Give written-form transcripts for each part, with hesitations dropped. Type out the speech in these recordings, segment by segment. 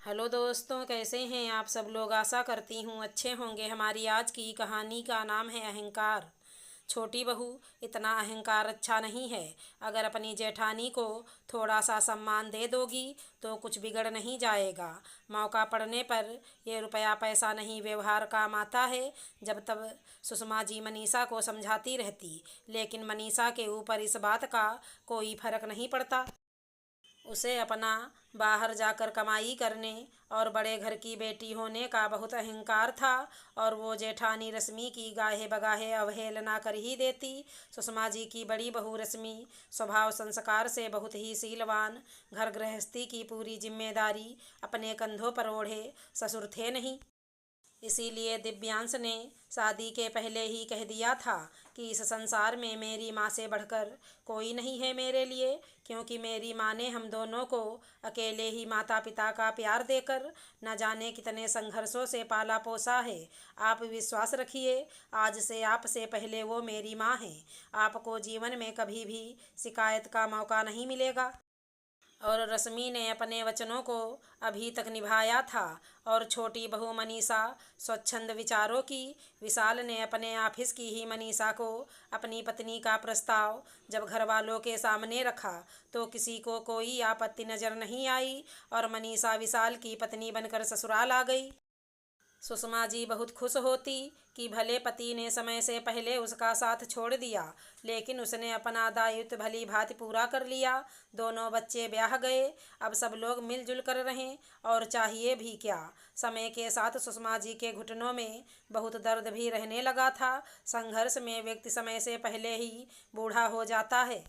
Hello दोस्तों, कैसे हैं आप सब लोग। आशा करती हूँ अच्छे होंगे। हमारी आज की कहानी का नाम है अहंकार। छोटी बहू, इतना अहंकार अच्छा नहीं है। अगर अपनी जेठानी को थोड़ा सा सम्मान दे दोगी तो कुछ बिगड़ नहीं जाएगा। मौका पड़ने पर ये रुपया पैसा नहीं व्यवहार काम आता है। जब तब सुषमा जी मनीषा को समझाती रहती, लेकिन मनीषा के ऊपर इस बात का कोई फर्क नहीं पड़ता। उसे अपना बाहर जाकर कमाई करने और बड़े घर की बेटी होने का बहुत अहंकार था, और वो जेठानी रश्मि की गाहे बगाहे अवहेलना कर ही देती। सुषमा जी की बड़ी बहू रश्मि स्वभाव संस्कार से बहुत ही शीलवान, घर गृहस्थी की पूरी जिम्मेदारी अपने कंधों पर ओढ़े ससुर थे नहीं। इसीलिए दिव्यांश ने शादी के पहले ही कह दिया था कि इस संसार में मेरी माँ से बढ़कर कोई नहीं है मेरे लिए, क्योंकि मेरी माँ ने हम दोनों को अकेले ही माता पिता का प्यार देकर न जाने कितने संघर्षों से पाला पोसा है। आप विश्वास रखिए, आज से आपसे पहले वो मेरी माँ है। आपको जीवन में कभी भी शिकायत का मौका नहीं मिलेगा। और रश्मि ने अपने वचनों को अभी तक निभाया था। और छोटी बहू मनीषा स्वच्छंद विचारों की। विशाल ने अपने ऑफिस की ही मनीषा को अपनी पत्नी का प्रस्ताव जब घर वालों के सामने रखा तो किसी को कोई आपत्ति नजर नहीं आई, और मनीषा विशाल की पत्नी बनकर ससुराल आ गई। सुषमा जी बहुत खुश होती कि भले पति ने समय से पहले उसका साथ छोड़ दिया, लेकिन उसने अपना दायित्व भली भांति पूरा कर लिया। दोनों बच्चे ब्याह गए। अब सब लोग मिलजुल कर रहें, और चाहिए भी क्या। समय के साथ सुषमा जी के घुटनों में बहुत दर्द भी रहने लगा था। संघर्ष में व्यक्ति समय से पहले ही बूढ़ा हो जाता है।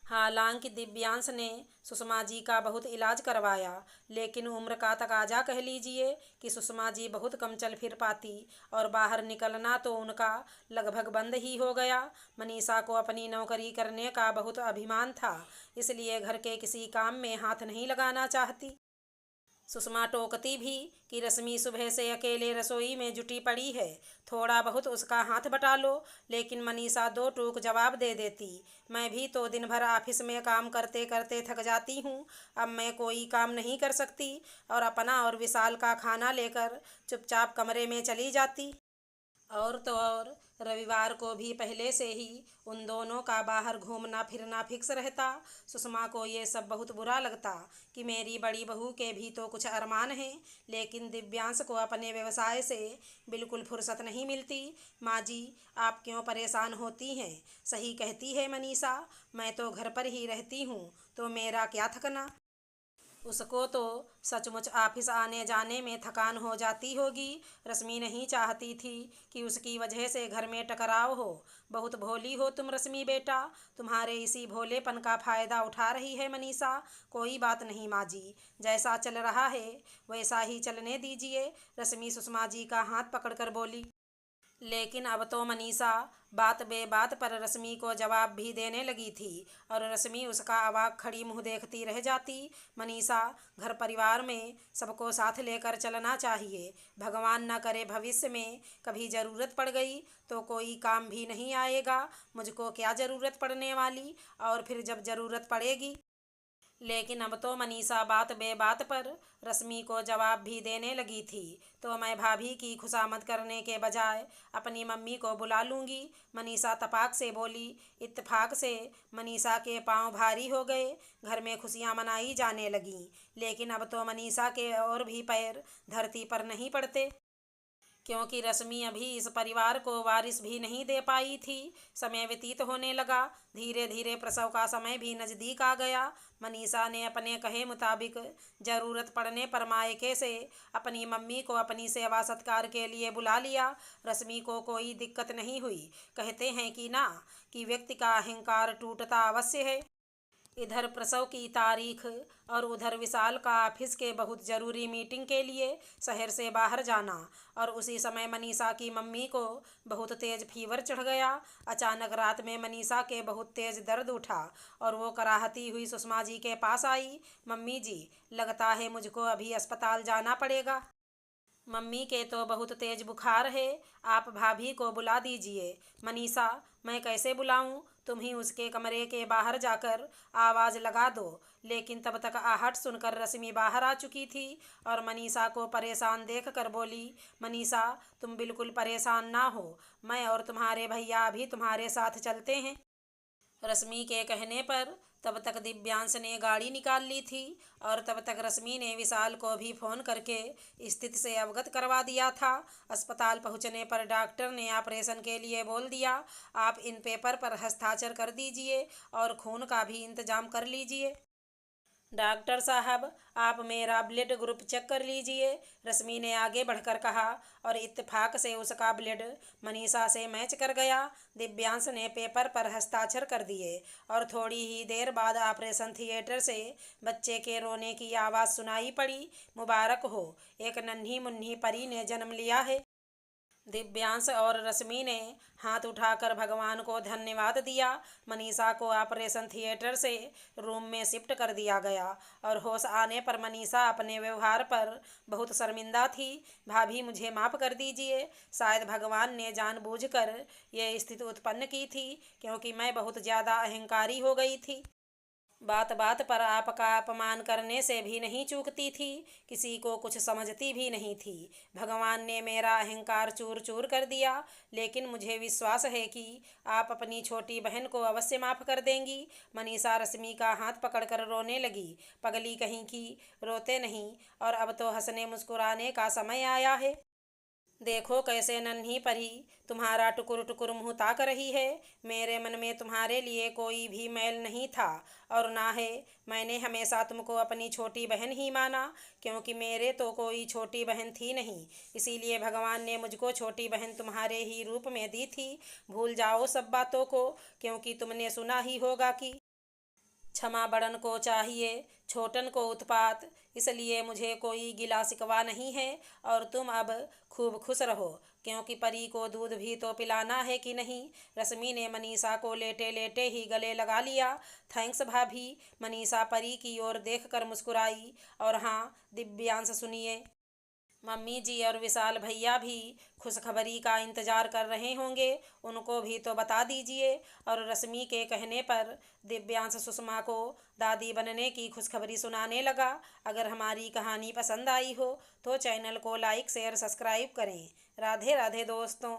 हालांकि दिव्यांश ने सुषमा जी का बहुत इलाज करवाया, लेकिन उम्र का तकाजा कह लीजिए कि सुषमा जी बहुत कम चल फिर पाती, और बाहर निकलना तो उनका लगभग बंद ही हो गया। मनीषा को अपनी नौकरी करने का बहुत अभिमान था, इसलिए घर के किसी काम में हाथ नहीं लगाना चाहती। सुषमा टोकती भी कि रश्मि सुबह से अकेले रसोई में जुटी पड़ी है, थोड़ा बहुत उसका हाथ बटा लो। लेकिन मनीषा दो टूक जवाब दे देती, मैं भी तो दिन भर ऑफिस में काम करते करते थक जाती हूँ। अब मैं कोई काम नहीं कर सकती, और अपना और विशाल का खाना लेकर चुपचाप कमरे में चली जाती। और तो और रविवार को भी पहले से ही उन दोनों का बाहर घूमना फिरना फिक्स रहता। सुषमा को ये सब बहुत बुरा लगता कि मेरी बड़ी बहू के भी तो कुछ अरमान हैं, लेकिन दिव्यांश को अपने व्यवसाय से बिल्कुल फुर्सत नहीं मिलती। माँ जी, आप क्यों परेशान होती हैं। सही कहती है मनीषा, मैं तो घर पर ही रहती हूँ, तो मेरा क्या थकना। उसको तो सचमुच ऑफिस आने जाने में थकान हो जाती होगी। रश्मि नहीं चाहती थी कि उसकी वजह से घर में टकराव हो। बहुत भोली हो तुम रश्मि बेटा, तुम्हारे इसी भोलेपन का फ़ायदा उठा रही है मनीषा। कोई बात नहीं माँ जी, जैसा चल रहा है वैसा ही चलने दीजिए। रश्मि सुषमा जी का हाथ पकड़कर बोली। लेकिन अब तो मनीषा बात बेबात पर रश्मि को जवाब भी देने लगी थी, और रश्मि उसका अवाक खड़ी मुँह देखती रह जाती। मनीषा, घर परिवार में सबको साथ लेकर चलना चाहिए। भगवान न करे भविष्य में कभी ज़रूरत पड़ गई तो कोई काम भी नहीं आएगा। मुझको क्या ज़रूरत पड़ने वाली, और फिर जब ज़रूरत पड़ेगी। लेकिन अब तो मनीषा बात बेबात पर रश्मि को जवाब भी देने लगी थी। तो मैं भाभी की खुशामद करने के बजाय अपनी मम्मी को बुला लूँगी, मनीषा तपाक से बोली। इत्तेफाक से मनीषा के पांव भारी हो गए। घर में खुशियाँ मनाई जाने लगीं, लेकिन अब तो मनीषा के और भी पैर धरती पर नहीं पड़ते, क्योंकि रश्मि अभी इस परिवार को वारिस भी नहीं दे पाई थी। समय व्यतीत होने लगा। धीरे धीरे प्रसव का समय भी नज़दीक आ गया। मनीषा ने अपने कहे मुताबिक ज़रूरत पड़ने पर मायके से अपनी मम्मी को अपनी सेवा सत्कार के लिए बुला लिया। रश्मि को कोई दिक्कत नहीं हुई। कहते हैं कि ना, कि व्यक्ति का अहंकार टूटता अवश्य है। इधर प्रसव की तारीख और उधर विशाल का ऑफिस के बहुत ज़रूरी मीटिंग के लिए शहर से बाहर जाना, और उसी समय मनीषा की मम्मी को बहुत तेज़ फीवर चढ़ गया। अचानक रात में मनीषा के बहुत तेज़ दर्द उठा, और वो कराहती हुई सुषमा जी के पास आई। मम्मी जी, लगता है मुझको अभी अस्पताल जाना पड़ेगा। मम्मी के तो बहुत तेज बुखार है, आप भाभी को बुला दीजिए। मनीषा, मैं कैसे बुलाऊं? तुम ही उसके कमरे के बाहर जाकर आवाज़ लगा दो। लेकिन तब तक आहट सुनकर रश्मि बाहर आ चुकी थी और मनीषा को परेशान देख कर बोली, मनीषा, तुम बिल्कुल परेशान ना हो, मैं और तुम्हारे भैया भी तुम्हारे साथ चलते हैं। रश्मि के कहने पर तब तक दिव्यांश ने गाड़ी निकाल ली थी और तब तक रश्मि ने विशाल को भी फ़ोन करके स्थिति से अवगत करवा दिया था। अस्पताल पहुंचने पर डॉक्टर ने ऑपरेशन के लिए बोल दिया, आप इन पेपर पर हस्ताक्षर कर दीजिए और खून का भी इंतजाम कर लीजिए। डॉक्टर साहब, आप मेरा ब्लड ग्रुप चेक कर लीजिए, रश्मि ने आगे बढ़कर कहा और इत्तेफाक से उसका ब्लड मनीषा से मैच कर गया। दिव्यांश ने पेपर पर हस्ताक्षर कर दिए और थोड़ी ही देर बाद ऑपरेशन थिएटर से बच्चे के रोने की आवाज़ सुनाई पड़ी। मुबारक हो, एक नन्ही मुन्नी परी ने जन्म लिया है। दिव्यांश और रश्मि ने हाथ उठाकर भगवान को धन्यवाद दिया। मनीषा को ऑपरेशन थिएटर से रूम में शिफ्ट कर दिया गया और होश आने पर मनीषा अपने व्यवहार पर बहुत शर्मिंदा थी। भाभी, मुझे माफ़ कर दीजिए, शायद भगवान ने जानबूझकर ये स्थिति उत्पन्न की थी क्योंकि मैं बहुत ज़्यादा अहंकारी हो गई थी। बात बात पर आपका अपमान करने से भी नहीं चूकती थी, किसी को कुछ समझती भी नहीं थी। भगवान ने मेरा अहंकार चूर चूर कर दिया, लेकिन मुझे विश्वास है कि आप अपनी छोटी बहन को अवश्य माफ़ कर देंगी। मनीषा रश्मि का हाथ पकड़कर रोने लगी। पगली कहीं की, रोते नहीं, और अब तो हंसने मुस्कुराने का समय आया है। देखो कैसे नन्ही परी तुम्हारा टुकुर टुकुर मुँह ताक रही है। मेरे मन में तुम्हारे लिए कोई भी मैल नहीं था और ना है। मैंने हमेशा तुमको अपनी छोटी बहन ही माना, क्योंकि मेरे तो कोई छोटी बहन थी नहीं। इसीलिए भगवान ने मुझको छोटी बहन तुम्हारे ही रूप में दी थी। भूल जाओ सब बातों को, क्योंकि तुमने सुना ही होगा कि क्षमा बड़न को चाहिए, छोटन को उत्पात। इसलिए मुझे कोई गिला शिकवा नहीं है और तुम अब खूब खुश रहो, क्योंकि परी को दूध भी तो पिलाना है कि नहीं। रश्मि ने मनीषा को लेटे लेटे ही गले लगा लिया। थैंक्स भाभी। मनीषा परी की ओर देखकर मुस्कुराई। और हाँ दिव्यांश, सुनिए, मम्मी जी और विशाल भैया भी खुशखबरी का इंतज़ार कर रहे होंगे, उनको भी तो बता दीजिए। और रश्मि के कहने पर दिव्यांश सुषमा को दादी बनने की खुशखबरी सुनाने लगा। अगर हमारी कहानी पसंद आई हो तो चैनल को लाइक शेयर सब्सक्राइब करें। राधे राधे दोस्तों।